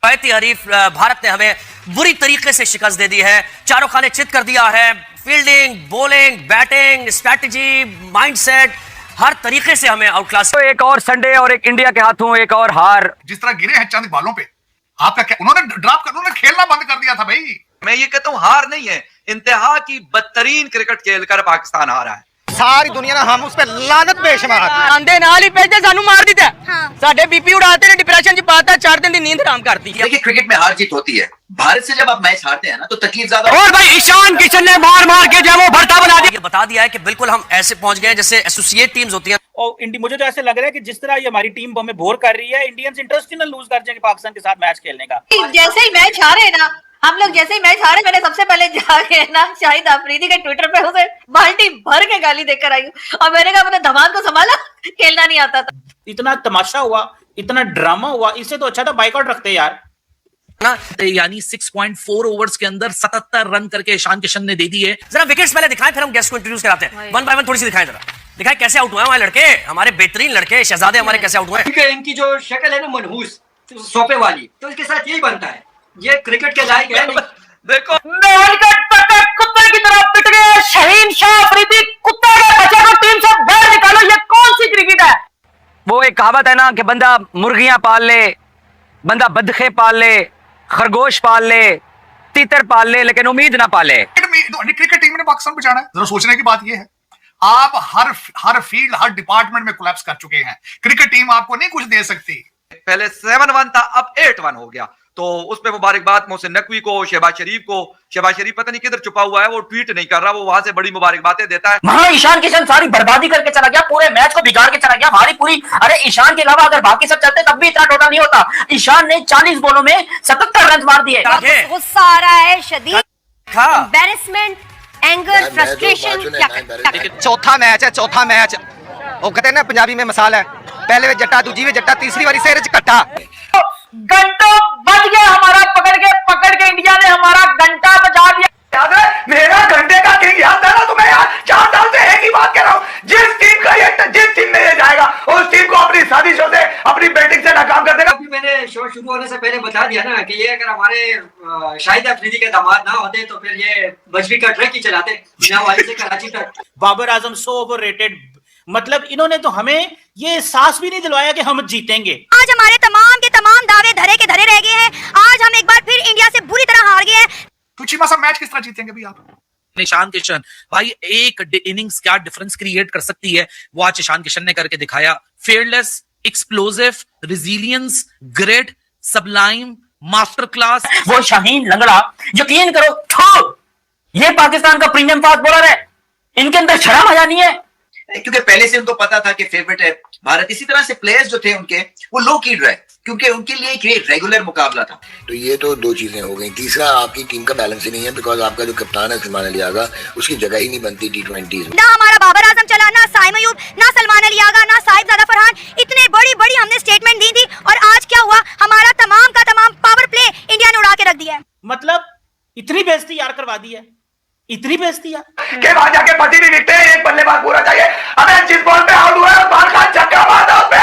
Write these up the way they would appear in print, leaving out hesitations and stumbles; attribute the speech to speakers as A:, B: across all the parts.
A: कवायती हरीफ भारत ने हमें बुरी तरीके से शिकस्त दे दी है। चारों खाने चित कर दिया है। Fielding, bowling, batting, strategy, mindset, हर तरीके से हमें आउटक्लास।
B: तो एक और संडे और एक इंडिया के हाथों एक और हार।
C: जिस तरह गिरे हैं चंद बालों पे, आपका क्या उन्होंने ड्रॉप कर, उन्होंने खेलना बंद कर दिया था भाई।
D: मैं ये कहता हूं हार नहीं है, इंतहा की बदतरीन क्रिकेट खेलकर पाकिस्तान हारा है।
E: सारी दुनिया ने हम उस पे लानत बेशुमार
F: आंदे नाल ही पैसे सानू मार दिता साडे बीपी उड़ाते ने डिप्रेशन च पाता 4 दिन दी नींद हराम करती है।
G: देखिए क्रिकेट में हार जीत होती है। भारत से जब आप मैच हारते हैं ना तो तकलीफ ज्यादा।
B: और भाई ईशान किशन ने मार मार के जो वो भरता बना दिया।
A: ये बता दिया है कि बिल्कुल हम ऐसे पहुंच गए जैसे एसोसिएट टीम्स होती हैं।
H: और मुझे तो ऐसे लग रहा है कि जिस तरह ये हमारी टीम हमें बोर कर रही है, इंडियंस इंटरेस्ट ही ना लूज कर जाएंगे पाकिस्तान के साथ मैच खेलने का।
I: जैसे ही मैच हारे ना हम लोग, जैसे ही मैच हारे, मैंने सबसे पहले जाके ना शाहिद अफरीदी के ट्विटर पे उसे बाल्टी भर के गाली देकर आई और मैंने कहा मैंने धमाल को संभाला, खेलना नहीं आता था।
H: इतना तमाशा हुआ, इतना ड्रामा हुआ, इससे तो अच्छा था बाइकआउट रखते यार
J: ना। यानी 6.4 ओवर्स के अंदर 77 रन करके ईशान किशन ने दे दिए।
A: जरा विकेट्स पहले दिखाएं, फिर हम गेस्ट को इंट्रोड्यूस कराते हैं। वन बाय वन थोड़ी सी दिखाएं, जरा दिखाएं कैसे आउट हुए हमारे लड़के, हमारे बेहतरीन लड़के शहजादे हमारे कैसे आउट हुए।
K: इनकी जो शक्ल है ना मनहूस सोपे वाली, तो इसके साथ यही बनता है, ये क्रिकेट के लायक है।
D: देखो
F: कुत्ते की तरह पिट गए शहीन शाह अफरीदी, कुत्ते के बच्चे को टीम से बाहर निकालो। ये कौन सी क्रिकेट है?
B: वो एक कहावत है ना कि बंदा मुर्गियां पाल ले, बंदा बदखे पाल ले, खरगोश पाल ले, तीतर पाल ले, लेकिन उम्मीद ना पाले।
C: क्रिकेट टीम ने पाकिस्तान बचाना है। जरा सोचने की बात यह है, आप हर फील्ड, हर डिपार्टमेंट में कोलैप्स कर चुके हैं। क्रिकेट टीम आपको नहीं कुछ दे सकती।
D: पहले 7-1 था, अब 8-1 हो गया। तो उस पे मुबारकबाद मोहसिन नकवी को, शहबाज शरीफ को। शहबाज शरीफ पता नहीं किधर छुपा हुआ है, वो ट्वीट नहीं कर रहा, वो वहां से बड़ी मुबारकबादें देता है।
F: वहां ईशान किशन सारी बर्बादी करके चला गया, पूरे मैच को बिगाड़ के चला गया हमारी पूरी। अरे ईशान के अलावा अगर बाकी सब चलते तब भी इतना टोटल नहीं होता। ईशान ने 40 बॉलों में 77 रन मार दिए।
I: गुस्सा आ रहा है, शदीद एम्बैरेसमेंट, एंगर, फ्रस्ट्रेशन।
E: चौथा मैच है, चौथा मैच। वो कहते हैं ना पंजाबी में मसाल है, पहले वे जट्टा, दूजी वे जट्टा, तीसरी बारी सिर च कट्टा।
F: घंटों बज गया हमारा, पकड़ के इंडिया ने हमारा घंटा बजा दिया।
C: मेरा घंटे का किंग याद है ना तुम्हें यार? 4 साल से एक ही बात कह रहा हूँ, जिस टीम में ये जाएगा उस टीम को अपनी साजिशों से, अपनी बैटिंग से नाकाम कर देगा।
K: अभी मैंने शो शुरू होने से पहले बता दिया ना कि ये अगर हमारे शाहिद अफरीदी के दामाद ना होते तो फिर ये बजरी का ट्रक ही चलाते बिनावाली से कराची तक।
H: बाबर आजम सो ओवररेटेड। मतलब इन्होंने तो हमें ये एहसास भी नहीं दिलवाया कि हम जीतेंगे।
I: आज हमारे तमाम के तमाम दावे धरे के धरे रह गए हैं। आज हम एक बार फिर इंडिया से बुरी तरह हार गए हैं।
C: तो चीमा साहब मैच किस तरह जीतेंगे भी आप?
J: ईशान किशन भाई एक इनिंग्स क्या डिफरेंस क्रिएट कर सकती है, वो आज ईशान किशन ने करके दिखाया। Fearless, explosive, resilience, great, Sublime, master class.
F: वो शाहीन लंगड़ा, यकीन करो ये पाकिस्तान का प्रीमियम फास्ट बॉलर है, इनके अंदर शर्म आया नहीं है।
G: क्योंकि पहले से उनको पता था कि फेवरेट है भारत। इसी तरह से प्लेयर्स जो थे उनके, वो लो कीड रहे क्योंकि उनके लिए एक रेगुलर मुकाबला था।
L: तो ये तो 2 चीजें हो गई। तीसरा, आपकी टीम का बैलेंस ही नहीं है, बिकॉज आपका जो कप्तान है सलमान अली आगा, उसकी जगह ही नहीं बनती T20s में।
I: ना हमारा बाबर आजम चला, ना साइम अयूब, ना सलमान अली आगा, ना साहिबजादा फरहान। इतने बड़ी हमने स्टेटमेंट दी थी और आज क्या हुआ? हमारा तमाम का तमाम पावर प्ले इंडिया ने उड़ा के रख दिया है।
H: मतलब इतनी बेइज्जती यार करवा दी है, इतनी बेइज्जती यार
C: के बाद जाके पति भी दिखते हैं। एक बल्लेबाज पूरा चाहिए हमें, जिस बॉल पे आउट हुआ है बाहर का छक्का मारा उस पे।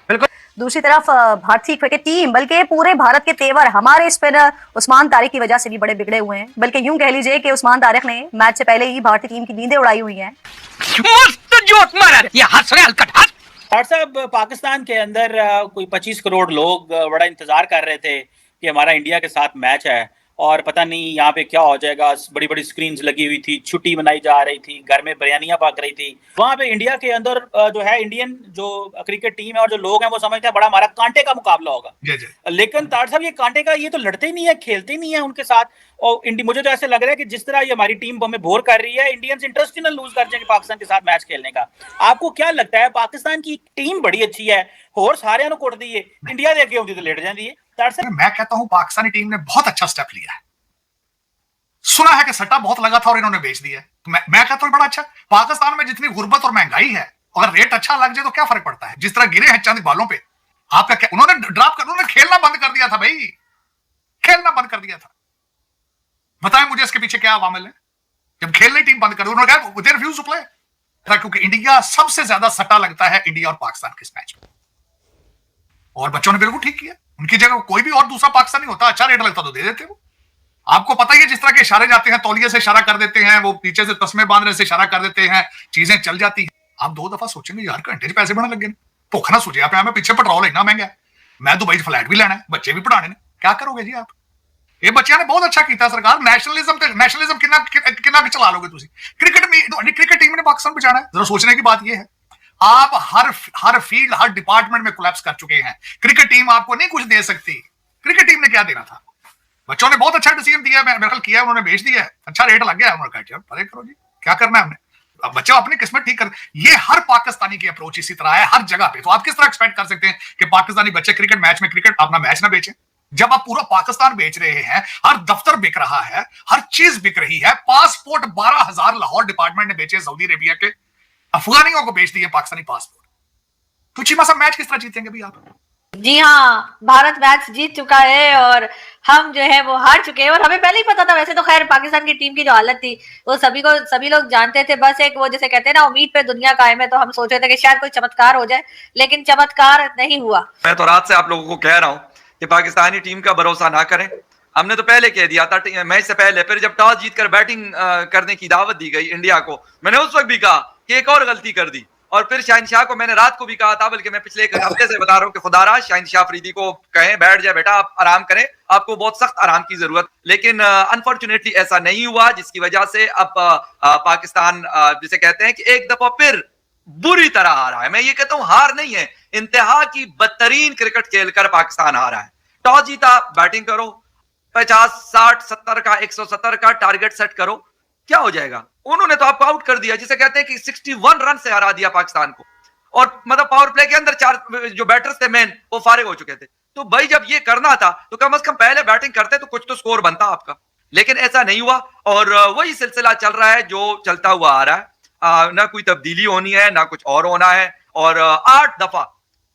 C: बिल्कुल।
I: दूसरी तरफ भारतीय क्रिकेट टीम, बल्कि पूरे भारत के तेवर हमारे स्पिनर उस्मान तारिक की वजह से भी बड़े बिगड़े हुए हैं। बल्कि यूं कह लीजिए कि उस्मान तारिक ने मैच से पहले ही भारतीय टीम की नींदें उड़ाई हुई हैं।
F: मस्त जोक मारा ये हंस रहे हलकट हंस।
H: डॉक्टर साहब, पाकिस्तान के अंदर कोई 25 करोड़ लोग बड़ा इंतजार कर रहे थे कि हमारा इंडिया के साथ मैच है और पता नहीं यहाँ पे क्या हो जाएगा। बड़ी बड़ी स्क्रीन्स लगी हुई थी, छुट्टी मनाई जा रही थी, घर में बिरयानियां पक रही थी। वहां पे इंडिया के अंदर जो है इंडियन जो क्रिकेट टीम है और जो लोग हैं वो समझते हैं बड़ा हमारा कांटे का मुकाबला होगा। लेकिन तार साहब ये कांटे का, ये तो लड़ते ही नहीं है, खेलते ही नहीं है उनके साथ। और मुझे तो ऐसे लग रहा है कि जिस तरह ये हमारी टीम हमें बोर कर रही है, इंडियंस इंटरेस्ट ही ना लूज कर जाएंगे पाकिस्तान के साथ मैच खेलने का। आपको क्या लगता है? पाकिस्तान की टीम बड़ी अच्छी है, होर सारे कुट दी है, इंडिया दे अगे होती तो लेट जाती है।
C: मैं कहता हूं पाकिस्तानी टीम ने बहुत अच्छा स्टेप लिया है। सुना है कि सट्टा बहुत लगा था और इन्होंने बेच दिया है। तो मैं कहता हूं बड़ा अच्छा। पाकिस्तान में जितनी गुर्बत और महंगाई है, अगर रेट अच्छा लग जाए तो क्या फर्क पड़ता है? जिस तरह गिरे हैं चंद बालों पे, आपका क्या उन्होंने ड्रॉप कर, उन्होंने खेलना बंद कर दिया था भाई, खेलना बंद कर दिया था। बताएं मुझे इसके पीछे क्या अवामिल है? जब खेलने टीम बंद कर दी, उन्होंने कहा दे रिफ्यूज टू प्ले, क्योंकि इंडिया सबसे ज्यादा सट्टा लगता है इंडिया और पाकिस्तान के इस मैच में। और बच्चों ने बिल्कुल ठीक किया, उनकी जगह कोई भी और दूसरा पाकिस्तानी होता, अच्छा रेट लगता तो दे देते वो। आपको पता ही है जिस तरह के इशारे जाते हैं, तौलिए से इशारा कर देते हैं, वो पीछे से तस्मे बांधने से इशारा कर देते हैं, चीजें चल जाती हैं। आप 2 दफा सोचेंगे यार घंटे च पैसे बनने लगे, भुख ना सूझे आप, मैं पीछे पेट्रोल इतना महंगा है, मैं दुबई फ्लैट भी लेना है, बच्चे भी पढ़ाने, क्या करोगे जी आप? ये बच्चों ने बहुत अच्छा किया सरकार, नेशनलिज्म कितना चला लोगे तुम? क्रिकेट टीम ने पाकिस्तान बचाना है, जरा सोचने की बात ये है। आप हर फील्ड हर डिपार्टमेंट में कोलैप्स कर चुके हैं, क्रिकेट टीम आपको नहीं कुछ दे सकती। क्रिकेट टीम ने क्या देना था? बच्चों ने बहुत अच्छा डिसीजन दिया, मेरे ख्याल किया, उन्होंने बेच दिया है, अच्छा रेट लग गया, उन्होंने कहा परे करो जी, क्या करना है हमने, अब बच्चा अपनी किस्मत ठीक कर। ये हर पाकिस्तानी की अप्रोच इसी तरह है हर जगह पे। तो आप किस तरह एक्सपेक्ट कर सकते हैं कि पाकिस्तानी बच्चे क्रिकेट मैच में क्रिकेट अपना मैच ना बेचें, जब आप पूरा पाकिस्तान बेच रहे हैं, हर दफ्तर बिक रहा है, हर चीज बिक रही है। पासपोर्ट 12,000 लाहौर डिपार्टमेंट ने बेचे सऊदी अरेबिया के, अफगानियों को बेच दिए पाकिस्तानी पासपोर्ट। तो चीमा साहब मैच किस तरह जीतेंगे भी आप?
I: जी हाँ, भारत मैच जीत चुका है और हम जो है वो हार चुके हैं, और हमें पहले ही पता था। वैसे तो खैर पाकिस्तान की टीम की जो हालत थी वो सभी लोग जानते थे, बस एक वो जैसे कहते हैं ना उम्मीद पे दुनिया कायम है, तो हम सोच रहे थे कि शायद कोई चमत्कार हो जाए, लेकिन चमत्कार नहीं हुआ।
D: मैं तो रात से आप लोगों को कह रहा हूं कि पाकिस्तानी टीम का भरोसा ना करें। हमने तो पहले कह दिया था मैच से पहले, फिर जब टॉस जीतकर बैटिंग करने की दावत दी गई इंडिया को, मैंने उस वक्त भी कहा कि एक और गलती कर दी, और फिर शहनशाह को मैंने रात को भी कहा था, बल्कि मैं पिछले 1 हफ्ते से बता रहा हूं कि खुदारा शहनशाह अफरीदी को कहें बैठ जाए बेटा, आप आराम करें, आपको बहुत सख्त आराम की जरूरत। लेकिन अनफॉर्चुनेटली ऐसा नहीं हुआ, जिसकी वजह से अब पाकिस्तान जिसे कहते हैं कि एक दफा फिर बुरी तरह हारा है। मैं ये कहता हूं हार नहीं है, इंतहा की बदतरीन क्रिकेट खेलकर पाकिस्तान हारा है। टॉस जीता, बैटिंग करो, 50, 60, 70 का 170 का टारगेट सेट करो, क्या हो जाएगा? उन्होंने तो आपको आउट कर दिया, जिसे कहते हैं कि 61 रन से हरा दिया पाकिस्तान को, और मतलब पावर प्ले के अंदर 4 जो बैटर्स थे मेन वो फारिग हो चुके थे। तो भाई जब ये करना था तो कम से कम पहले बैटिंग करते तो कुछ तो स्कोर बनता आपका, लेकिन ऐसा नहीं हुआ, और वही सिलसिला चल रहा है जो चलता हुआ आ रहा है। ना कोई तब्दीली होनी है, ना कुछ और होना है, और 8 दफा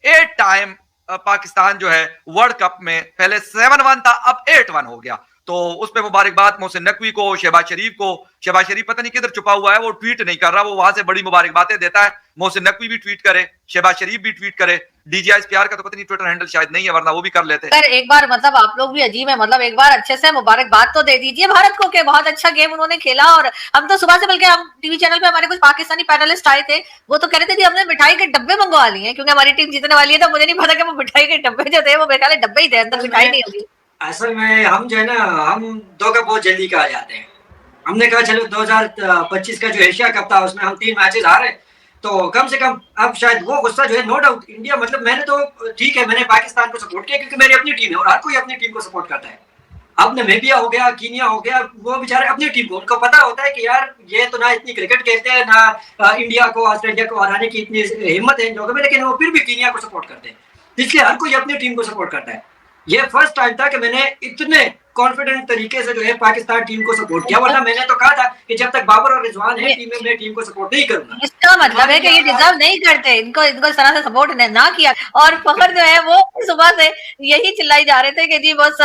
D: 8 टाइम पाकिस्तान जो है वर्ल्ड कप में, पहले 7-1 था, अब 8-1 हो गया। तो उस पे मुबारकबाद मोहसिन नकवी को, शहबाज शरीफ को। शहबाज शरीफ पता नहीं किधर छुपा हुआ है, वो ट्वीट नहीं कर रहा, वो वहां से बड़ी मुबारकबादें देता है। मोहसिन नकवी भी ट्वीट करे, शहबाज शरीफ भी ट्वीट करे, DJISPR का तो पता नहीं ट्विटर हैंडल शायद नहीं है, वरना वो भी कर लेते।
I: सर एक बार मतलब आप लोग भी अजीब है, मतलब एक बार अच्छे से मुबारकबाद तो दे दीजिए भारत को कि बहुत अच्छा गेम उन्होंने खेला। और हम तो सुबह से, बल्कि हम टीवी चैनल पे हमारे कुछ पाकिस्तानी पैनलिस्ट आए थे, वो तो कह रहे थे कि हमने मिठाई के डब्बे मंगवा लिए हैं, क्योंकि हमारी टीम जीतने वाली है। तो मुझे नहीं पता कि वो मिठाई के डब्बे जो थे वो मेरे ख्याल डब्बे ही थे, अंदर मिठाई नहीं होगी।
K: असल में हम जो है ना, हम 2 कप बहुत जल्दी कहा जाते हैं। हमने कहा चलो 2025 का जो एशिया कप था उसमें हम 3 मैचेस हारे, तो कम से कम अब शायद वो गुस्सा जो है, नो डाउट इंडिया, मतलब मैंने तो ठीक है, मैंने पाकिस्तान को सपोर्ट किया क्योंकि मेरी अपनी टीम है और हर कोई अपनी टीम को सपोर्ट करता है। अब नामीबिया हो गया, कीनिया हो गया, वो बेचारे अपनी टीम को, उनको पता होता है कि यार ये तो ना इतनी क्रिकेट खेलते हैं, ना इंडिया को ऑस्ट्रेलिया को हराने की इतनी हिम्मत है इन लोगों में, लेकिन वो फिर भी कीनिया को सपोर्ट करते हैं। इसलिए हर कोई अपनी टीम को सपोर्ट करता है। ये फर्स्ट टाइम था कि मैंने इतने कॉन्फिडेंट तरीके से जो है पाकिस्तान टीम को सपोर्ट किया, वरना मैंने तो कहा था कि जब तक बाबर और रिजवान है टीम में, मैं टीम को सपोर्ट नहीं करूंगा।
I: इसका मतलब है कि ये डिजर्व नहीं करते, इनको इस तरह से सपोर्ट ना किया। और फखर जो है वो सुबह से यही चिल्लाई जा रहे थे कि जी बस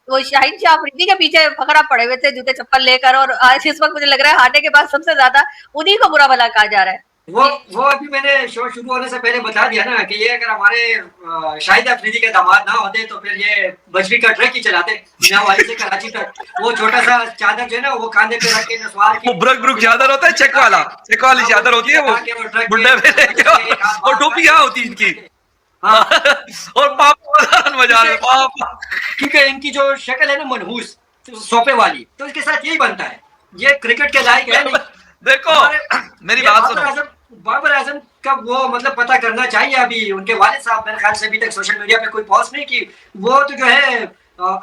I: वो शाहीन शाह अफरीदी के पीछे फखर आप पड़े हुए थे जूते चप्पल लेकर, और आज इस वक्त मुझे लग रहा है हारने के बाद सबसे ज्यादा उन्हीं को बुरा भला कहा जा रहा है।
K: वो अभी मैंने शो शुरू होने से पहले बता दिया ना कि ये अगर हमारे शाहिद अफरीदी के दामाद ना होते तो फिर ये बजरी का ट्रक ही चलाते मियांवाली से कराची तक। वो छोटा सा चादर जो है ना वो कांधे पे रख के नस्वार की,
D: वो ब्रुक चादर होता है, चेक वाली चादर होती है, वो बुड्ढे पे लेके, और टोपियां होती इनकी, और पापा मजा रहे पापा,
K: क्योंकि इनकी जो शक्ल है ना मनहूस सोफे वाली, तो इसके साथ यही बनता है। ये क्रिकेट के लायक है नहीं।
D: देखो मेरी बात सुनो,
K: बाबर आजम का वो मतलब पता करना चाहिए। अभी उनके वालिद साहब मेरे ख्याल से अभी तक सोशल मीडिया पे कोई पोस्ट नहीं की। वो तो जो है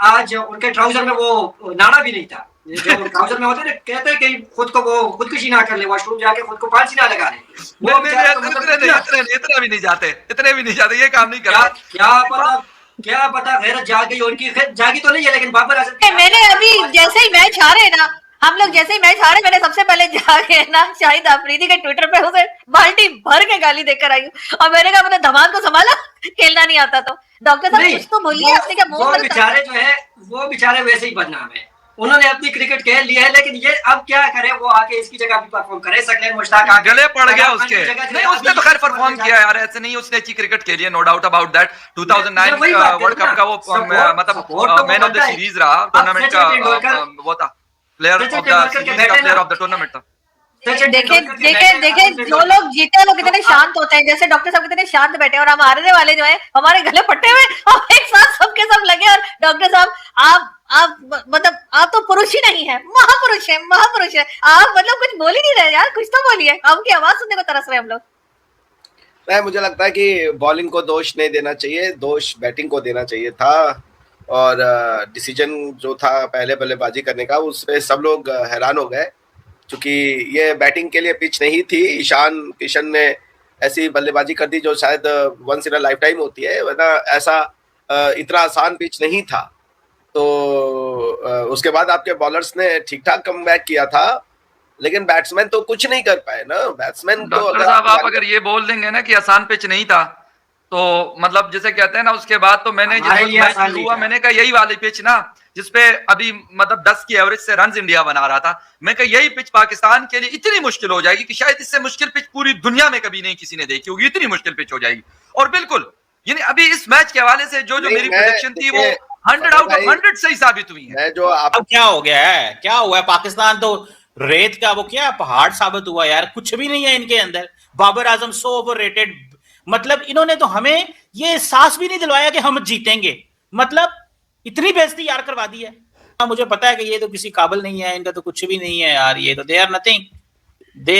K: आज उनके ट्राउजर में वो नाड़ा भी नहीं था, जो ट्राउजर में होते ना, कहते हैं कि खुद को वो खुदकुशी ना कर ले, वॉशरूम जाके खुद को फांसी ना लगा ले। वो
D: इतने भी नहीं जाते, ये काम नहीं करा।
K: क्या पता गैरत जाग गई उनकी, जागी तो नहीं है, लेकिन बाबर आजम
I: मैंने अभी जैसे ही मैच हारे ना, हम लोग जैसे ही मैच हारे, मैंने सबसे पहले जाके ना शाहिद अफरीदी के ट्विटर पे उसे बाल्टी भर के गाली देकर आई हूँ, और मैंने कहा मैंने धमाल को संभाला, खेलना नहीं आता तो। डॉक्टर साहब कुछ तो बोलिए, आपने क्या मुंह
K: वो बेचारे जो है वो बेचारे वैसे ही बदनाम है। उन्होंने अपनी क्रिकेट खेल ली है, लेकिन ये अब क्या करे, वो आके इसकी जगह भी परफॉर्म करे सकते, मुश्ताक आके
D: गले पड़ गया उसके।
K: जगह
D: नहीं, उसने तो खैर परफॉर्म किया यार, ऐसे नहीं, उसने अच्छी क्रिकेट खेली है, no doubt about that. 2009 world cup का वो मतलब मैन ऑफ द सीरीज रहा, टूर्नामेंट का वो था, प्लेयर ऑफ द टूर्नामेंट था।
I: देखे जो लोग जीते हैं लोग कितने शांत होते हैं, जैसे डॉक्टर साहब कितने शांत बैठे हैं, और हम हारने वाले जो है हमारे गले फटे हुए, हम एक साथ सबके सब लगे। और डॉक्टर साहब आप मतलब आप तो पुरुष ही नहीं है, महापुरुष है, महापुरुष है आप, मतलब कुछ बोल ही नहीं रहे यार, कुछ तो बोलिए, आपकी आवाज सुनने को तरस रहे हम लोग।
M: नहीं, मुझे लगता है कि बॉलिंग को दोष नहीं देना चाहिए, दोष बैटिंग को देना चाहिए था, और डिसीजन जो था पहले बल्लेबाजी करने का, उस पे सब लोग हैरान हो गए, क्योंकि ये बैटिंग के लिए पिच नहीं थी। ईशान किशन ने ऐसी बल्लेबाजी कर दी जो शायद once in a lifetime होती है, वरना ऐसा इतना आसान पिच नहीं था। तो उसके बाद आपके बॉलर्स ने ठीक ठाक कमबैक किया था, लेकिन बैट्समैन तो कुछ नहीं कर पाए ना। बैट्समैन तो
D: डॉक्टर साहब आप अगर ये बोल देंगे ना कि आसान पिच नहीं था, तो मतलब जैसे कहते हैं ना, उसके बाद तो मैंने शुरू हुआ मैंने कहा यही वाली पिच ना जिसपे अभी मतलब 10 की एवरेज से रन्स इंडिया बना रहा था, मैं कहा यही पिच पाकिस्तान के लिए इतनी मुश्किल हो जाएगी कि शायद इससे मुश्किल पिच पूरी दुनिया में कभी नहीं किसी ने देखी होगी, इतनी मुश्किल पिच हो जाएगी। और बिल्कुल यानी अभी इस मैच के हवाले से जो मेरी प्रेडिक्शन थी वो 100 आउट ऑफ 100 सही साबित हुई है।
M: जो
H: अब क्या हो गया है, क्या हुआ है, पाकिस्तान तो रेत का वो क्या पहाड़ साबित हुआ यार, कुछ भी नहीं है इनके अंदर। बाबर आजम सो ओवररेटेड, मतलब इन्होंने तो हमें ये एहसास भी नहीं दिलवाया कि हम जीतेंगे, मतलब इतनी बेइज्जती यार करवा दी है। मुझे पता है कि ये तो किसी काबिल नहीं है, इनका तो कुछ भी नहीं है यार, ये तो दे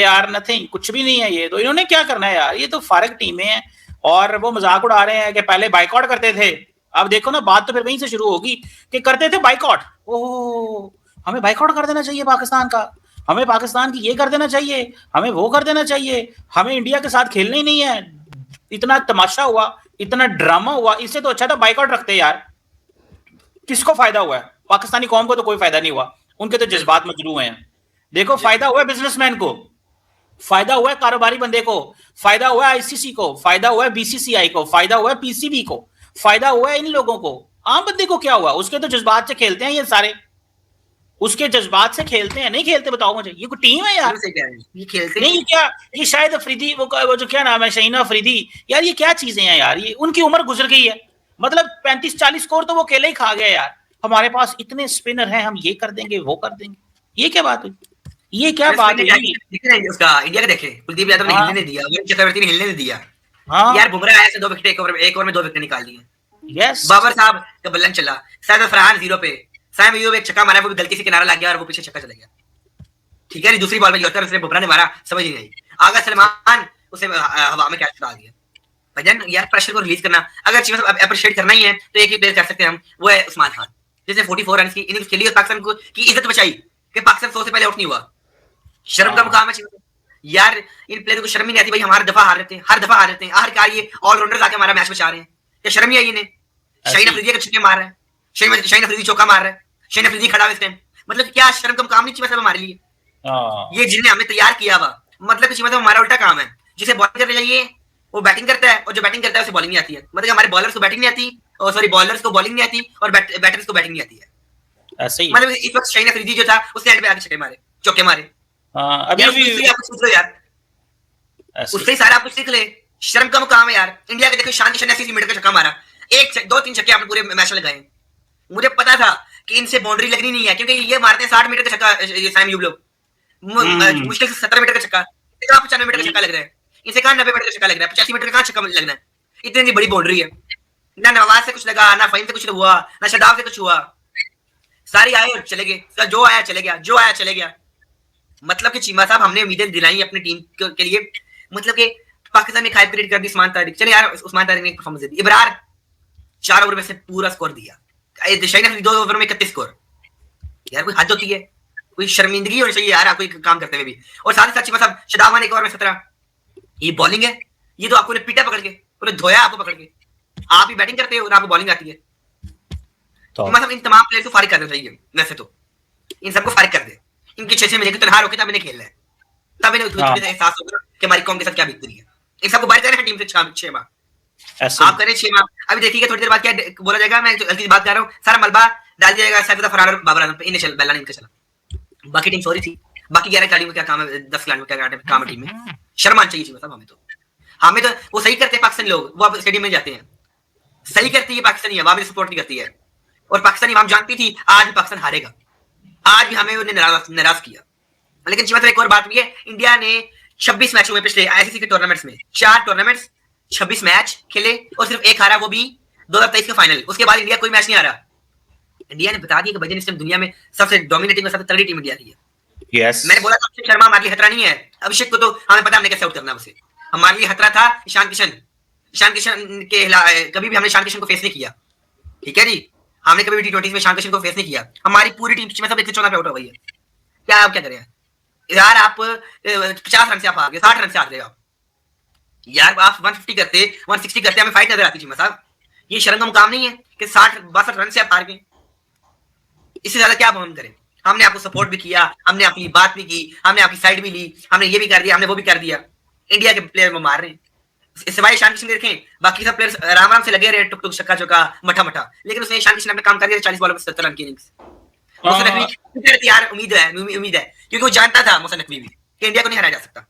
H: आर नथिंग, कुछ भी नहीं है ये तो। इन्होंने क्या करना है यार, ये तो फारग टीमें हैं, और वो मजाक उड़ा रहे हैं कि पहले बाइकआउट करते थे। अब देखो ना, बात तो फिर वहीं से शुरू होगी कि करते थे बाइकआउट, ओह हमें बाइकआउट कर देना चाहिए पाकिस्तान का, हमें पाकिस्तान की ये कर देना चाहिए, हमें वो कर देना चाहिए, हमें इंडिया के साथ खेलना ही नहीं है। इतना तमाशा हुआ, इतना ड्रामा हुआ, इससे तो अच्छा था बाइकआउट रखते यार। किसको फायदा हुआ है? पाकिस्तानी कौम को तो कोई फायदा नहीं हुआ, उनके तो जज्बात मजरू हुए हैं। देखो फायदा हुआ है बिजनेसमैन को, फायदा हुआ है कारोबारी बंदे को, फायदा हुआ है आईसीसी को, फायदा हुआ है बीसीसीआई को, फायदा हुआ है पीसीबी को, फायदा हुआ है इन लोगों को। आम बंदे को क्या हुआ? उसके तो जज्बात से खेलते हैं ये सारे, उसके जज्बात से खेलते हैं, नहीं खेलते बताओ मुझे? ये कोई टीम है यार?
F: ये खेलते
H: नहीं, क्या ये शायद अफरीदी वो जो क्या नाम है, शहीना अफरीदी, यार ये क्या चीजें हैं यार, ये उनकी उम्र गुजर गई है, मतलब 35-40 स्कोर तो वो अकेले ही खा गए यार। हमारे पास इतने स्पिनर हैं, हम ये कर देंगे वो कर देंगे, ये क्या बात हुई? ये क्या बात हुई?
F: उसका इंडिया का देखे, कुलदीप यादव ने हिलने नहीं दिया, चक्रवर्ती ने हिलने नहीं दिया।
H: हाँ
F: यार बुमराह आए से 2 विकेट एक ओवर में 2 विकेट निकाल दिए।
H: यस,
F: बाबर साहब का बल्लन चला, शायद फरहान 0 पे, साइम अयूब एक छक्का मारा, वो भी गलती से किनारा लग गया और वो पीछे छक्का चला गया, ठीक है। दूसरी बॉल में यॉर्कर उसने बुमराह ने मारा, समझ नहीं आई, आगा सलमान उसे हवा में कैच करा दिया। भजन यार प्रेशर को रिलीज करना, अगर चीज अप्रिशिएट करना ही है तो एक ही प्लेयर कर सकते हैं हम, वो है उस्मान खान, जिसने 44 रन की इनिंग्स खेली और पाकिस्तान को की इज्जत बचाई कि पाकिस्तान 100 से पहले आउट नहीं हुआ। शर्म का मुकाम है यार, इन प्लेयरों को शर्म ही नहीं आती भाई, हम हर दफा हार रहे थे, हर दफा हार रहे थे, आखिरकार ये ऑलराउंडर्स आके हमारा मैच बचा रहे हैं, क्या शर्म ही आई इन्हें? शाहीन अफरीदी का छक्के मार रहा है, शाहीन अफरीदी चौका मार रहा है, शाहीन अफरीदी खड़ा है इस टाइम, मतलब क्या शर्म का मुकाम नहीं चाहिए मतलब हमारे लिए? ये जिन्हें हमें तैयार किया हुआ, मतलब किसी मतलब हमारा उल्टा काम है, जिसे बॉलिंग करनी चाहिए वो बैटिंग करता है, और जो बैटिंग करता है उसे बॉलिंग नहीं आती है, मतलब हमारे बॉलर्स को बैटिंग नहीं आती, और सॉरी बॉलर्स को बॉलिंग नहीं आती और बैटर्स को बैटिंग नहीं आती है,
H: ऐसे ही।
F: मतलब इस वक्त शाहीन अफरीदी जो था उसने एंड पे आके छक्के मारे, चौके मारे।
H: अभी
F: आप सोच लो यार, उससे सारा आप कुछ सीख ले, शर्म का मुकाम है यार। इंडिया के देखो ईशान किशन ने 80 मीटर का छक्का मारा, 2-3 छक्के आपने पूरे मैच में लगाए, मुझे पता था कि इनसे बाउंड्री लगनी नहीं है, क्योंकि ये मारते हैं 60 मीटर का छक्का, साइम अयूब लोग मुश्किल से 17 मीटर का छक्का, 95 मीटर का छक्का लग रहा है, इनसे कहां 90 मीटर का छक्का लग रहा है, 85 मीटर का कहां छक्का लगना है? इतनी बड़ी बाउंड्री है, ना नवाज से कुछ लगा, ना फहीम से कुछ हुआ, ना शदाब से कुछ हुआ, सारी आए और चले गए, जो आया चले गया, जो आया चले गया। मतलब कि चीमा साहब हमने उम्मीदें दिलाई अपनी टीम के लिए, मतलब कि पाकिस्तान ने खाइब क्रिएट कर दी उस्मान तारिक, चले यार उस्मान तारिक ने परफॉर्मेंस दी, इब्रार 4 ओवर में से पूरा स्कोर दिया, शाहीन अफरीदी 2 ओवर में 31 स्कोर, यार कोई हद होती है, कोई शर्मिंदगी होनी चाहिए यार कोई काम करते हुए भी। और साथ ही साथ चीमा साहब शदाब ने 1 ओवर में 17, ये बॉलिंग है, ये तो आपको ने पीटा पकड़ के, पूरे धोया आपको पकड़ के, आप ही बैटिंग करते हो और आपको बॉलिंग आती है, तो मतलब इन तमाम प्लेयर्स को फारिग कर देना चाहिए, वैसे तो इन सबको फारिग कर दे, इनके 6 महीने की तनहार होकर तब इन्हें खेलना है, तब इन्हें एहसास होगा कि हमारी कौम के साथ क्या बीत रही है। इन सबको बाहर करना है टीम से 6 माह, आप करें 6 माह, अभी देखिएगा थोड़ी देर बाद क्या बोला जाएगा, मैं जल्दी बात कर रहा हूँ, सारा मलबा डाल दिया जाएगा सैफ फरार और बाबर आजम पे, इन्हें बेला नहीं इनका चला। बाकी टीम सॉरी थी, बाकी 11 खिलाड़ियों में क्या काम है, 10 खिलाड़ियों में क्या काम है टीम में, शर्म आनी चाहिए चीज मतलब हमें तो वो सही करते हैं पाकिस्तानी लोग, वो अब स्टेडियम में जाते हैं, सही करती है पाकिस्तानी अवाम सपोर्ट नहीं करती है, और पाकिस्तानी अवाम जानती थी आज भी पाकिस्तान हारेगा, आज भी हमें उन्हें नाराज किया। लेकिन जी मतलब एक और बात भी है, इंडिया ने 26 मैचों में पिछले आईसीसी के टूर्नामेंट्स में 4 टूर्नामेंट्स 26 मैच खेले और सिर्फ एक हारा, वो भी 2023 का फाइनल, उसके बाद इंडिया कोई मैच नहीं हारा। इंडिया ने बता दिया कि भजन इस टाइम दुनिया में सबसे डोमिनेटिंग और सबसे तगड़ी टीम इंडिया की है।
J: यस
F: मैंने बोला था अभिषेक शर्मा हमारे लिए खतरा नहीं है, अभिषेक को तो हमें पता हमने कैसे आउट करना है उसे, हमारे लिए खतरा था ईशान किशन के कभी भी हमने ईशान किशन को फेस नहीं किया, ठीक है जी, हमने कभी भी T20 में ईशान किशन को फेस नहीं किया, हमारी पूरी टीम में सब 114 पे आउट हो गई है, क्या आप क्या करें यार, आप 50 रन से आप हार गए, 60 रन से हार गए आप यार, आप 150 करते 160 करते हमें फाइट नजर आती थी साहब, ये शर्म का मुकाम नहीं है कि 60-62 रन से आप हार गए, इससे ज्यादा क्या हम करें। हमने आपको सपोर्ट भी किया, हमने अपनी बात भी की, हमने आपकी साइड भी ली, हमने ये भी कर दिया, हमने वो भी कर दिया, इंडिया के प्लेयर वो मार रहे हैं, सिवाय ईशान किशन देखें बाकी सब प्लेयर्स आराम आराम से लगे रहे, टुक टुक छक्का चौका मठा मठा, लेकिन उसने ईशान किशन अपने काम कर दिया 40 बॉलों में 77 रन की इनिंग्स। मोहसिन नकवी यार उम्मीद है क्योंकि वो जानता था मोहसिन नकवी भी कि इंडिया को नहीं हराया जा सकता,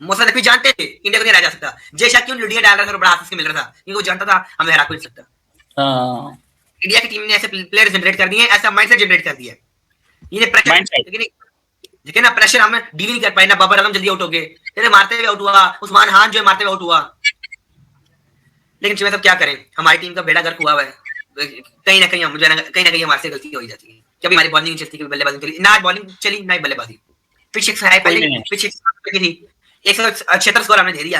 F: मोहसिन नकवी जानते थे इंडिया को नहीं हराया जा सकता, जैसा क्यों लुडिया डाल रहा था और बड़ा हाथ से मिल रहा था, क्योंकि वो जानता था हमें हरा कोई नहीं सकता। इंडिया की टीम ने ऐसे प्लेयर जनरेट कर दिए, ऐसा माइंडसेट जनरेट कर दिया, ये प्रेशर, लेकिन ना प्रेशर हम डील नहीं कर पाए, ना बाबर आजम जल्दी आउट हो गए, तेरे मारते हुए आउट हुआ, उस्मान खान जो मारते हुए आउट हुआ, लेकिन चिमन साहब क्या करें, हमारी टीम का बेड़ा गर्क हुआ है, कहीं ना कहीं हमारे से गलती हो ही जाती है, कभी हमारी बॉलिंग चलती, कभी बल्लेबाजी चली, ना बॉलिंग चली ना बल्लेबाजी, पिच सिक्स है पहले, पिच सिक्स थी 176 स्कोर हमने दे दिया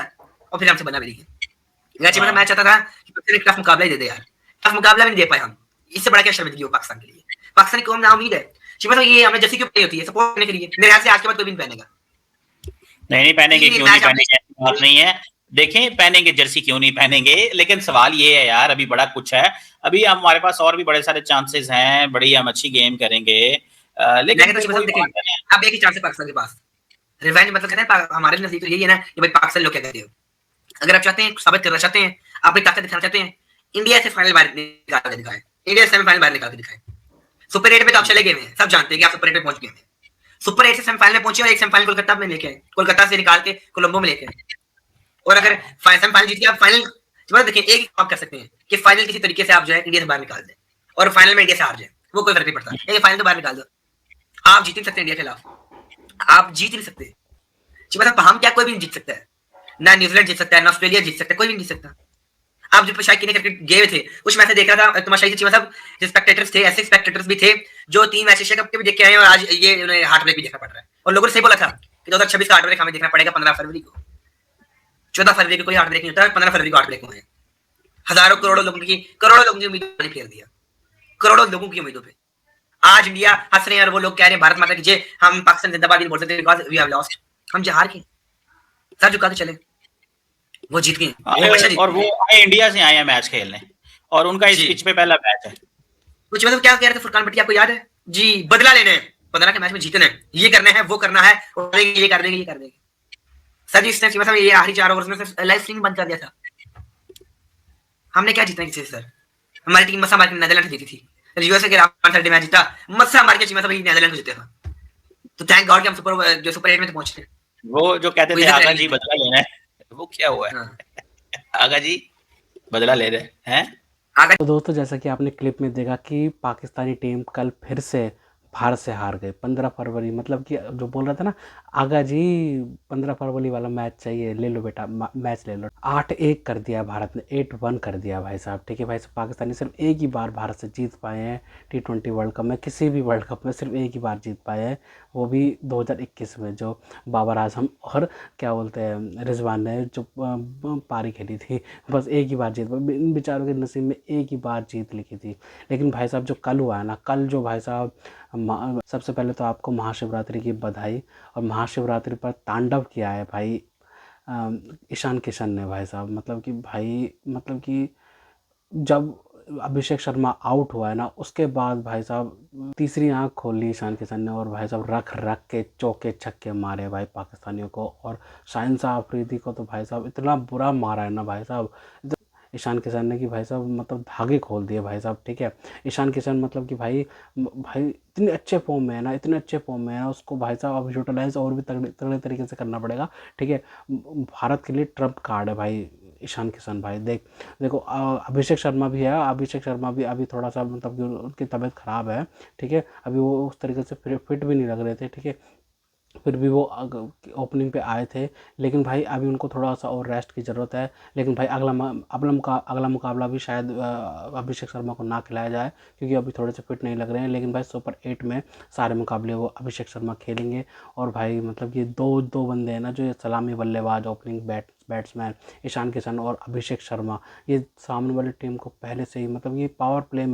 F: और फिर हमसे बना भी नहीं। चिमन मैं चाहता था कि टफ मुकाबला ही दे दे यार, टफ मुकाबला भी नहीं दे पाए हम, इससे बड़ा क्या शर्मिंदगी हो पाकिस्तान के लिए, पाकिस्तानी कौम ना उम्मीद है चिमन साहब, ये हमें जर्सी क्यों पहनी होती है सपोर्ट करने के लिए, मेरे ख्याल से आज के बाद कोई भी नहीं पहनेगा,
J: नहीं पहनेंगे, क्यों नहीं पहनेंगे, बात नहीं है, देखें पहनेंगे जर्सी क्यों नहीं पहनेंगे, लेकिन सवाल ये है यार अभी बड़ा कुछ है, अभी हमारे पास और भी बड़े सारे चांसेस हैं, बड़ी हम अच्छी गेम करेंगे, लेकिन
F: अब एक ही चांस है पाकिस्तान के पास, रिवेंज मतलब कहते हैं हमारे नजदीक तो यही है ना कि भाई पाकिस्तान लोग क्या कहते हो, अगर आप चाहते हैं साबित करना चाहते हैं, अपनी ताकत दिखाना चाहते हैं, इंडिया से फाइनल बाहर निकाल के दिखाएं, इंडिया से सेमीफाइनल बाहर निकाल के दिखाएं, सुपर 8 पे तो आप चले गए हैं, सब जानते हैं कि आप सुपर 8 पे पहुंच गए हैं, सुपर 8 से सेमीफाइनल में पहुंचे और एक सेमीफाइनल कोलकाता में लेके आए, कोलकाता से निकाल के कोलंबो में लेके आए, और अगर सेमीफाइनल जीत के आप फाइनल देखिए, एक आप कर सकते हैं कि फाइनल किसी तरीके से आप जो है इंडिया से बाहर निकाल दें और फाइनल में इंडिया से हार जाए, वो कोई फर्क नहीं पड़ता, लेकिन फाइनल तो बाहर निकाल दो, आप जीत नहीं सकते इंडिया के खिलाफ, आप जीत नहीं सकते, मतलब हम क्या कोई भी नहीं जीत सकता है, ना न्यूजीलैंड जीत सकता है, ना ऑस्ट्रेलिया जीत सकता है, कोई भी नहीं जीत सकता। आप जो शायद कितने क्रिकेट गए थे कुछ मैच देख रहा था तुम्हारा शायद सब स्पेक्टेटर्स थे, ऐसे स्पेक्टेटर्स भी थे जो 3 मैच एशिया कप के भी देख के आए और आज ये उन्हें हार्ट ब्रेक भी देखना पड़ रहा है, और लोगों ने सही बोला था कि 2026 का हार्ट ब्रेक हमें देखना पड़ेगा 15 फरवरी को, 14 फरवरी को कोई हार्ट ब्रेक नहीं होता, 15 फरवरी को हार्ट ब्रेक हुए हैं, हजारों करोड़ों लोगों की उम्मीद ने फेर दिया, करोड़ों लोगों की उम्मीदों पे आज इंडिया हंस रहे हैं और वो लोग कह रहे हैं भारत माता की जय, हम पाकिस्तान जिंदाबाद नहीं बोल सकते बिकॉज़ वी हैव लॉस्ट, हम हार के सर झुका के चले, वो जीत गए
J: और वो आए इंडिया से आए हैं मैच खेलने, और उनका इस पिच पे पहला मैच है,
F: कुछ मतलब क्या कह रहे थे फुरकान भट्टी आपको याद है जी, बदला लेने 15 के मैच में जीतना है, ये करना है वो करना है, ये कर देंगे सर जी, इसने मतलब ये आखिरी 4 ओवर्स में लाइव स्ट्रीमिंग बंद कर दिया था, हमने क्या जीतना किसी से सर, हमारी टीम मसा मार के नीदरलैंड जीती थी, यूएसए के राउंड 30 मैच जीता, मसा मार के टीम मतलब नीदरलैंड को जीते था, तो थैंक गॉड कि हम सुपर 8 में तो पहुंचे।
J: वो जो कहते थे आगा जी बदला लेना है, वो क्या हुआ है? आगा जी बदला ले रहे हैं।
N: तो दोस्तों जैसा कि आपने क्लिप में देखा कि पाकिस्तानी टीम कल फिर से भारत से हार गए 15 फरवरी, मतलब कि जो बोल रहा था ना आगा जी 15 फरवरी वाला मैच चाहिए, ले लो बेटा मैच ले लो, 8-1 कर दिया भारत ने, 8-1 कर दिया भाई साहब, ठीक है भाई साहब, पाकिस्तानी सिर्फ एक ही बार भारत से जीत पाए हैं T20 वर्ल्ड कप में, किसी भी वर्ल्ड कप में सिर्फ एक ही बार जीत पाए हैं, वो भी 2021 में जो बाबर आजम और क्या बोलते हैं रिजवान ने जो पारी खेली थी, बस एक ही बार जीत, इन बेचारों के नसीब में एक ही बार जीत लिखी थी। लेकिन भाई साहब जो कल हुआ है ना, कल जो भाई साहब सबसे पहले तो आपको महाशिवरात्रि की बधाई, और महाशिवरात्रि पर तांडव किया है भाई ईशान किशन ने भाई साहब, मतलब कि जब अभिषेक शर्मा आउट हुआ है ना उसके बाद भाई साहब तीसरी आंख खोल ली ईशान किशन ने, और भाई साहब रख के चौके छक्के मारे भाई पाकिस्तानियों को, और शाहिन शाह अफरीदी को तो भाई साहब इतना बुरा मारा है ना भाई साहब, ईशान किशन ने कि भाई साहब मतलब धागे खोल दिए भाई साहब, ठीक है। ईशान किशन मतलब कि भाई भाई इतने अच्छे फॉर्म में है ना, इतने अच्छे फॉर्म में है ना, उसको भाई साहब अब यूटिलाइज और भी तगड़े तगड़े तरीके से करना पड़ेगा, ठीक है। भारत के लिए ट्रम्प कार्ड है भाई ईशान किशन भाई। देखो अभिषेक शर्मा भी है, अभिषेक शर्मा भी अभी थोड़ा सा मतलब कि उनकी तबीयत ख़राब है, ठीक है। अभी वो उस तरीके से फिट भी नहीं लग रहे थे, ठीक है। फिर भी वो ओपनिंग पे आए थे, लेकिन भाई अभी उनको थोड़ा सा और रेस्ट की ज़रूरत है। लेकिन भाई अगला मुकाबला भी शायद अभिषेक शर्मा को ना खिलाया जाए, क्योंकि अभी थोड़े से फिट नहीं लग रहे हैं। लेकिन भाई सुपर 8 में सारे मुकाबले वो अभिषेक शर्मा खेलेंगे। और भाई मतलब ये दो बंदे हैं ना, जो ये सलामी बल्लेबाज, ओपनिंग बैट्समैन ईशान किशन और अभिषेक शर्मा, ये सामने वाली टीम को पहले से ही मतलब ये पावर प्ले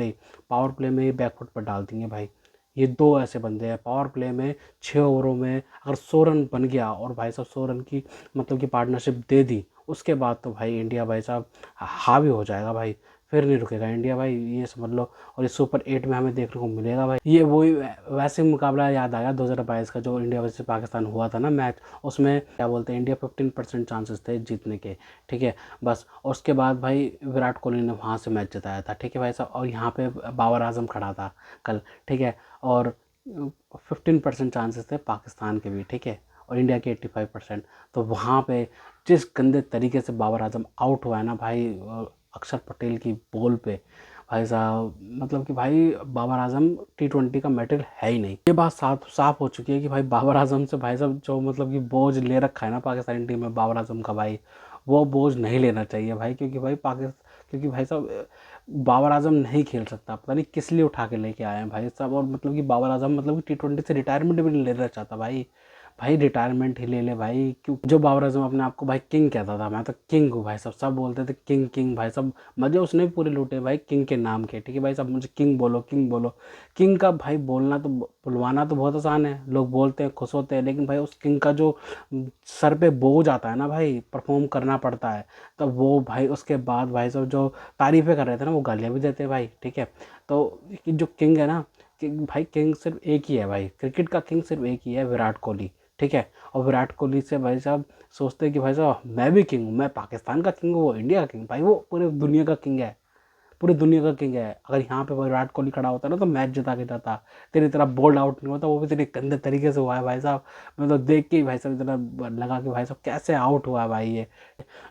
N: में ही बैकफुट पर डाल देंगे भाई। ये दो ऐसे बंदे हैं पावर प्ले में, 6 ओवरों में अगर 100 रन बन गया और भाई साहब 100 रन की मतलब कि पार्टनरशिप दे दी, उसके बाद तो भाई इंडिया भाई साहब हावी हो जाएगा भाई, फिर नहीं रुकेगा इंडिया भाई, ये समझ लो। और इस सुपर 8 में हमें देखने को मिलेगा भाई। ये वही वैसे मुकाबला याद आया 2022 का, जो इंडिया वर्सेस पाकिस्तान हुआ था ना मैच, उसमें क्या बोलते हैं इंडिया 15% चांसेस थे जीतने के, ठीक है बस। और उसके बाद भाई विराट कोहली ने वहाँ से मैच जिताया था, ठीक है भाई साहब। और यहाँ पे बाबर आजम खड़ा था कल, ठीक है। और 15% चांसेस थे पाकिस्तान के भी, ठीक है, और इंडिया के 85%। तो वहाँ पे जिस गंदे तरीके से बाबर आजम आउट हुआ है ना भाई अक्षर पटेल की बॉल पे, भाई साहब मतलब कि भाई बाबर आजम T20 का मेटेरियल है ही नहीं। ये बात साफ हो चुकी है कि भाई बाबर आजम से भाई साहब जो मतलब कि बोझ ले रखा है ना पाकिस्तानी टीम में बाबर आजम का, भाई वो बोझ नहीं लेना चाहिए भाई। क्योंकि भाई साहब बाबर आजम नहीं खेल सकता, पता नहीं किस लिए उठा के लेके आए हैं भाई साहब। और मतलब कि बाबर आजम मतलब कि T20 से रिटायरमेंट भी नहीं लेना चाहता भाई रिटायरमेंट ही ले ले भाई। क्यों जो बाबर आजम अपने आप को भाई किंग कहता था, मैं तो किंग हूँ भाई साहब, सब बोलते थे किंग भाई साहब, मजे उसने भी पूरे लूटे भाई किंग के नाम के, ठीक है भाई साहब। मुझे किंग बोलो। किंग का भाई बुलवाना तो बहुत आसान है, लोग बोलते हैं खुश होते हैं, लेकिन भाई उस किंग का जो सर पे बोझ आता है ना भाई, परफॉर्म करना पड़ता है, तब वो भाई उसके बाद भाई साहब जो तारीफ़ें कर रहे थे ना, वो गालियाँ भी देते हैं भाई, ठीक है। तो जो किंग है ना, किंग सिर्फ एक ही है भाई, क्रिकेट का किंग सिर्फ एक ही है, विराट कोहली, ठीक है। और विराट कोहली से भाई साहब सोचते हैं कि भाई साहब मैं भी किंग हूँ, मैं पाकिस्तान का किंग हूँ, वो इंडिया का किंग, भाई वो पूरे दुनिया का किंग है, पूरी दुनिया का किंग है। अगर यहाँ पे विराट कोहली खड़ा होता ना तो मैच जिता के जाता, तेरी तरह बोल्ड आउट नहीं होता, वो भी तेरे गंदे तरीके से हुआ है भाई साहब। मैं तो देख के ही भाई साहब इतना लगा कि भाई साहब कैसे आउट हुआ है भाई। ये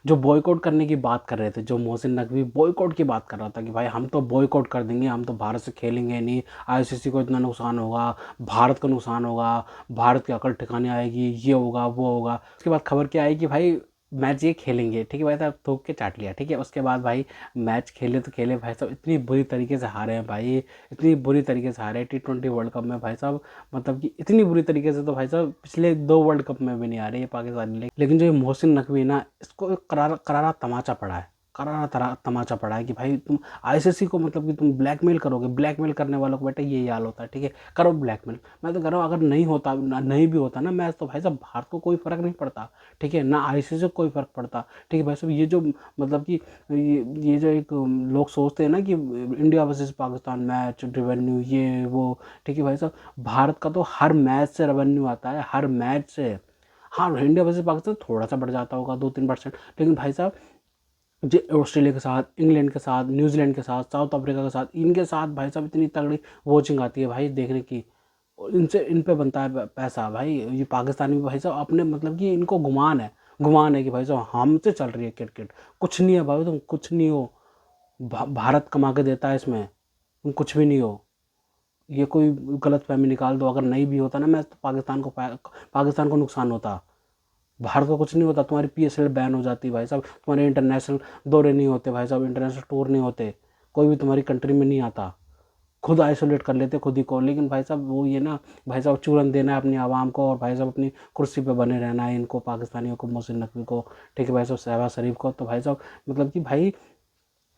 N: जो बॉयकॉट करने की बात कर रहे थे, जो मोहसिन नकवी बॉयकॉट की बात कर रहा था कि भाई हम तो बॉयकॉट कर देंगे, हम तो भारत से खेलेंगे नहीं, ICC को इतना नुकसान होगा, भारत को नुकसान होगा, भारत की अकल ठिकाने आएगी, ये होगा वो होगा। उसके बाद खबर क्या आई कि भाई मैच ये खेलेंगे, ठीक है भाई साहब, थोक के चाट लिया, ठीक है। उसके बाद भाई मैच खेले तो खेले भाई साहब, इतनी बुरी तरीके से हारे हैं भाई, इतनी बुरी तरीके से हारे T20 वर्ल्ड कप में भाई साहब, मतलब कि इतनी बुरी तरीके से तो भाई साहब पिछले 2 वर्ल्ड कप में भी नहीं आ रही है पाकिस्तानी। लेकिन जो ये मोहसिन नकवी ना, इसको एक करारा तमाचा पड़ा है, तमाचा पड़ा है कि भाई तुम ICC को मतलब कि तुम ब्लैकमेल करोगे, ब्लैकमेल करने वालों को बेटा ये हाल होता है, ठीक है, करो ब्लैकमेल। मैं तो कह रहा हूँ अगर नहीं भी होता ना मैच, तो भाई साहब भारत को कोई फ़र्क नहीं पड़ता, ठीक है, ना ICC को कोई फ़र्क पड़ता, ठीक है भाई साहब। ये जो मतलब कि ये जो एक लोग सोचते हैं ना कि India versus Pakistan match revenue ये वो, ठीक है भाई साहब, भारत का तो हर मैच से रेवेन्यू आता है, हर मैच से। हाँ इंडिया वर्सेस पाकिस्तान थोड़ा सा बढ़ जाता होगा 2-3%, लेकिन भाई साहब जो ऑस्ट्रेलिया के साथ, इंग्लैंड के साथ, न्यूजीलैंड के साथ, साउथ अफ्रीका के साथ, इनके साथ भाई साहब इतनी तगड़ी वॉचिंग आती है भाई देखने की, इन पे बनता है पैसा भाई। ये पाकिस्तानी भाई साहब अपने मतलब कि इनको गुमान है कि भाई साहब हमसे चल रही है क्रिकेट, कुछ नहीं है भाई, तुम कुछ नहीं हो, भारत कमा के देता है इसमें, तुम कुछ भी नहीं हो। ये कोई गलत फहमी निकाल दो, अगर नहीं भी होता ना मैं तो पाकिस्तान को नुकसान होता, भारत को कुछ नहीं होता। तुम्हारी PSL बैन हो जाती भाई साहब, तुम्हारे इंटरनेशनल दौरे नहीं होते भाई साहब, इंटरनेशनल टूर नहीं होते, कोई भी तुम्हारी कंट्री में नहीं आता, खुद आइसोलेट कर लेते खुद ही को। लेकिन भाई साहब वो ये ना भाई साहब चूरन देना है अपनी आवाम को, और भाई साहब अपनी कुर्सी पे बने रहना है इनको, पाकिस्तानियों को, मोहसिन नकवी को, ठीक है भाई साहब, शहबाज शरीफ को। तो भाई साहब मतलब कि भाई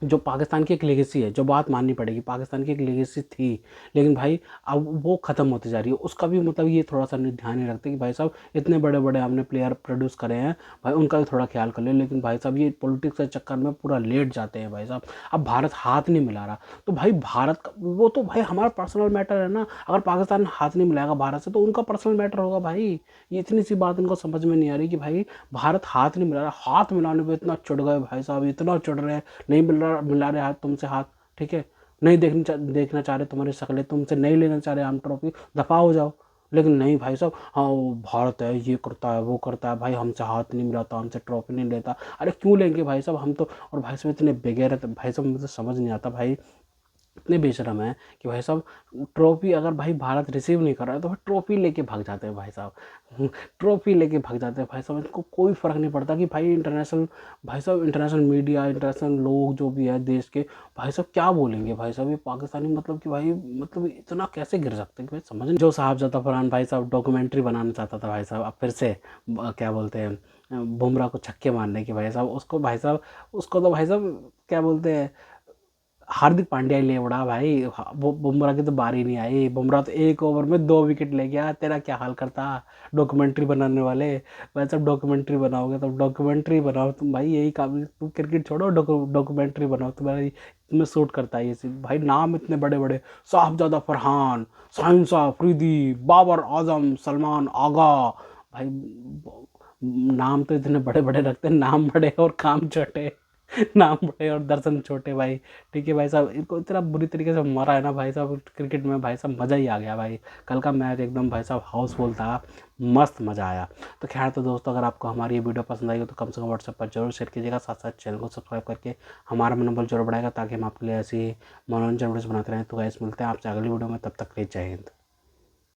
N: जो पाकिस्तान की एक लेगेसी है, जो बात माननी पड़ेगी, पाकिस्तान की एक लेगेसी थी, लेकिन भाई अब वो ख़त्म होती जा रही है। उसका भी मतलब ये थोड़ा सा ध्यान नहीं रखते कि भाई साहब इतने बड़े बड़े हमने प्लेयर प्रोड्यूस करे हैं, भाई उनका भी थोड़ा ख्याल कर ले। लेकिन भाई साहब ये पॉलिटिक्स के चक्कर में पूरा लेट जाते हैं भाई साहब। अब भारत हाथ नहीं मिला रहा, तो भाई भारत का वो तो भाई हमारा पर्सनल मैटर है ना। अगर पाकिस्तान हाथ नहीं मिलाएगा भारत से तो उनका पर्सनल मैटर होगा भाई। ये इतनी सी बात उनको समझ में नहीं आ रही कि भाई भारत हाथ नहीं मिला रहा। हाथ मिलाने पर इतना चढ़ गए भाई साहब, इतना चढ़ रहे हैं, नहीं मिला रहे हाथ तुमसे हाथ, ठीक है, नहीं देखना चाह रहे तुम्हारी शक्लें, तुमसे नहीं लेना चाह रहे हम ट्रॉफी, दफा हो जाओ। लेकिन नहीं भाई साहब, हाँ वो भारत है, ये करता है वो करता है, भाई हमसे हाथ नहीं मिलाता, हमसे ट्रॉफी नहीं लेता। अरे क्यों लेंगे भाई साहब हम तो। और भाई साहब इतने बेगैरत भाई साहब, मुझे समझ नहीं आता भाई, इतने बेशरम है कि भाई साहब ट्रॉफी अगर भाई भारत रिसीव नहीं कर रहा है तो भाई ट्रॉफी लेके भाग जाते हैं भाई साहब। ट्रॉफी लेके भाग जाते हैं भाई साहब। इनको कोई फ़र्क नहीं पड़ता कि भाई इंटरनेशनल भाई साहब, इंटरनेशनल मीडिया, इंटरनेशनल लोग जो भी है देश के, भाई साहब क्या बोलेंगे भाई साहब। ये पाकिस्तानी मतलब कि भाई मतलब इतना कैसे गिर सकते हैं कि भाई समझ नहीं। जो साहबजादा फरहान भाई साहब डॉक्यूमेंट्री बनाना चाहता था भाई साहब, अब फिर से क्या बोलते हैं बुमराह को छक्के मारने की भाई साहब, उसको भाई साहब उसको तो भाई साहब क्या बोलते हैं हार्दिक पांड्या ले उड़ा भाई। वो बुमराह की तो बारी नहीं आई। बुमराह तो एक ओवर में 2 विकेट ले गया, तेरा क्या हाल करता। डॉक्यूमेंट्री बनाने वाले भाई साहब, डॉक्यूमेंट्री बनाओगे तो डॉक्यूमेंट्री बनाओ तुम भाई, यही काम। तुम क्रिकेट छोड़ो, डॉक्यूमेंट्री बनाओ, तुम्हें सूट करता है ये चीज़ भाई। नाम इतने बड़े बड़े, साहबजादा फरहान, साहिंसा अफरीदी, बाबर आजम, सलमान आगा, भाई नाम तो इतने बड़े बड़े रखते हैं, नाम बड़े और काम छोटे। नाम बड़े और दर्शन छोटे भाई, ठीक है भाई साहब। इनको इतना बुरी तरीके से मारा है ना भाई साहब क्रिकेट में, भाई साहब मज़ा ही आ गया भाई। कल का मैच एकदम भाई साहब हाउसफुल था, मस्त मज़ा आया। तो खैर तो दोस्तों, अगर आपको हमारी ये वीडियो पसंद आई हो तो कम से कम व्हाट्सएप पर जरूर शेयर कीजिएगा, साथ साथ चैनल को सब्सक्राइब करके हमारा मनोबल जरूर बढ़ाएगा, ताकि हम आपके लिए ऐसी मनोरंजन वीडियोस बनाते रहें। तो गाइस मिलते हैं आपसे अगली वीडियो में, तब तक के लिए जय हिंद।